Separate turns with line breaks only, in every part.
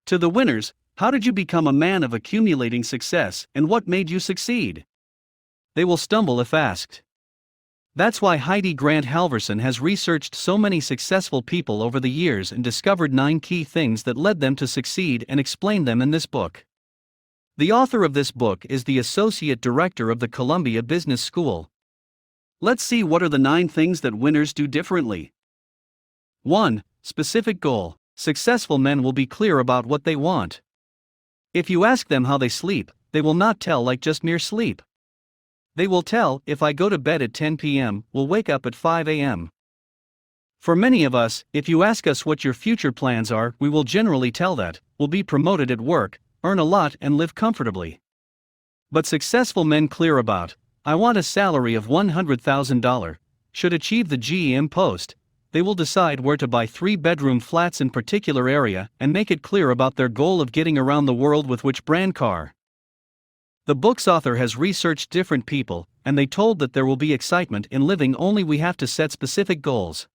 To the winners, how did you become a man of accumulating success, and what made you succeed? They will stumble if asked. That's why Heidi Grant Halvorson has researched so many successful people over the years and discovered 9 key things that led them to succeed and explained them in this book. The author of this book is the Associate Director of the Columbia Business School. Let's see what are the 9 things that winners do differently. 1. Specific goal. Successful men will be clear about what they want. If you ask them how they sleep, they will not tell like just mere sleep. They will tell, if I go to bed at 10 p.m., we'll wake up at 5 a.m. For many of us, if you ask us what your future plans are, we will generally tell that, we'll be promoted at work, earn a lot and live comfortably. But successful men clear about, I want a salary of $100,000, should achieve the GEM post, they will decide where to buy 3-bedroom flats in particular area and make it clear about their goal of getting around the world with which brand car. The book's author has researched different people, and they told that there will be excitement in living only we have to set specific goals.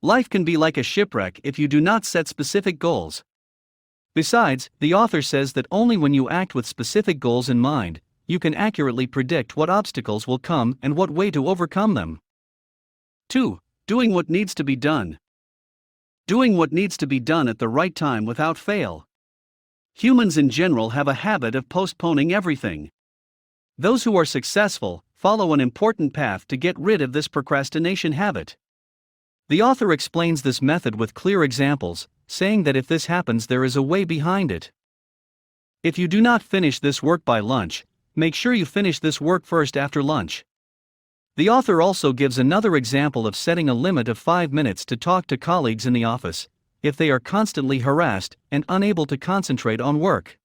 Life can be like a shipwreck if you do not set specific goals. Besides, the author says that only when you act with specific goals in mind, you can accurately predict what obstacles will come and what way to overcome them. 2. Doing what needs to be done. Doing what needs to be done at the right time without fail. Humans in general have a habit of postponing everything. Those who are successful follow an important path to get rid of this procrastination habit. The author explains this method with clear examples, saying that if this happens, there is a way behind it. If you do not finish this work by lunch, make sure you finish this work first after lunch. The author also gives another example of setting a limit of 5 minutes to talk to colleagues in the office, if they are constantly harassed and unable to concentrate on work.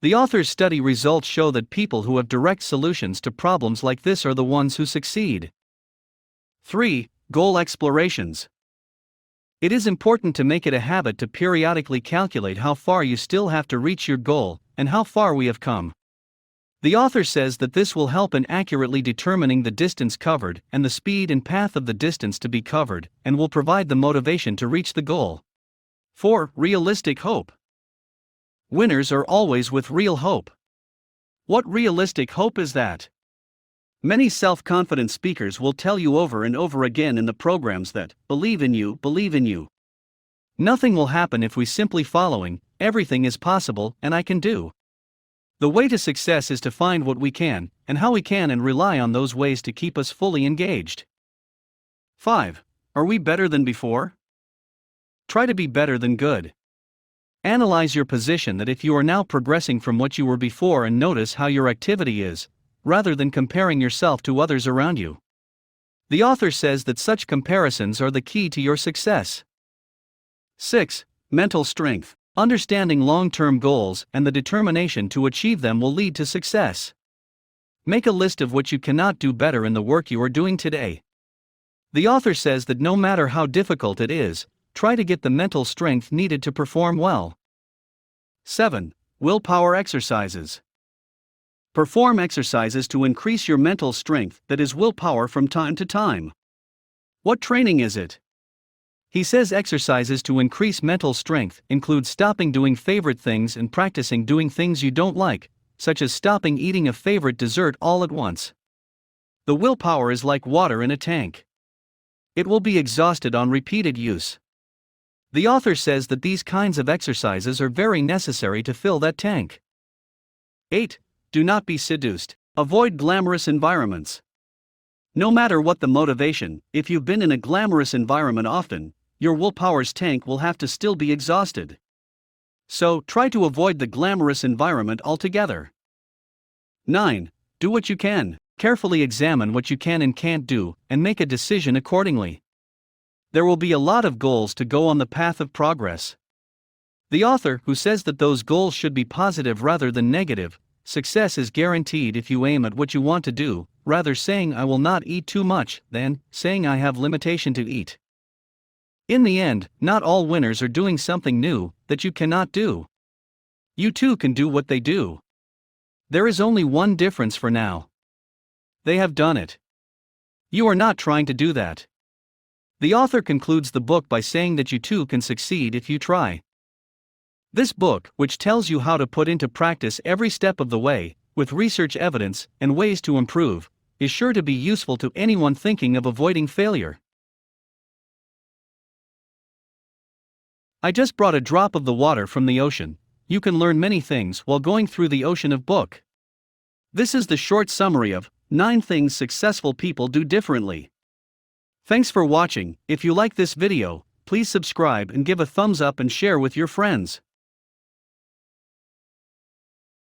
The author's study results show that people who have direct solutions to problems like this are the ones who succeed. 3. Goal explorations. It is important to make it a habit to periodically calculate how far you still have to reach your goal and how far we have come. The author says that this will help in accurately determining the distance covered and the speed and path of the distance to be covered, and will provide the motivation to reach the goal. 4. Realistic hope. Winners are always with real hope. What realistic hope is that? Many self-confident speakers will tell you over and over again in the programs that, believe in you, believe in you. Nothing will happen if we simply following, everything is possible and I can do. The way to success is to find what we can, and how we can, and rely on those ways to keep us fully engaged. 5. Are we better than before? Try to be better than good. Analyze your position that if you are now progressing from what you were before, and notice how your activity is, rather than comparing yourself to others around you. The author says that such comparisons are the key to your success. 6. Mental strength. Understanding long-term goals and the determination to achieve them will lead to success. Make a list of what you cannot do better in the work you are doing today. The author says that no matter how difficult it is, try to get the mental strength needed to perform well. 7. Willpower exercises. Perform exercises to increase your mental strength, that is willpower, from time to time. What training is it? He says exercises to increase mental strength include stopping doing favorite things and practicing doing things you don't like, such as stopping eating a favorite dessert all at once. The willpower is like water in a tank. It will be exhausted on repeated use. The author says that these kinds of exercises are very necessary to fill that tank. 8. Do not be seduced. Avoid glamorous environments. No matter what the motivation, if you've been in a glamorous environment often, your willpower's tank will have to still be exhausted. So, try to avoid the glamorous environment altogether. 9. Do what you can. Carefully examine what you can and can't do, and make a decision accordingly. There will be a lot of goals to go on the path of progress. The author, who says that those goals should be positive rather than negative, success is guaranteed if you aim at what you want to do, rather saying I will not eat too much than saying I have limitation to eat. In the end, not all winners are doing something new that you cannot do. You too can do what they do. There is only one difference for now. They have done it. You are not trying to do that. The author concludes the book by saying that you too can succeed if you try. This book, which tells you how to put into practice every step of the way, with research evidence and ways to improve, is sure to be useful to anyone thinking of avoiding failure. I just brought a drop of the water from the ocean. You can learn many things while going through the ocean of book. This is the short summary of 9 things successful people do differently. Thanks for watching. If you like this video, please subscribe and give a thumbs up and share with your friends.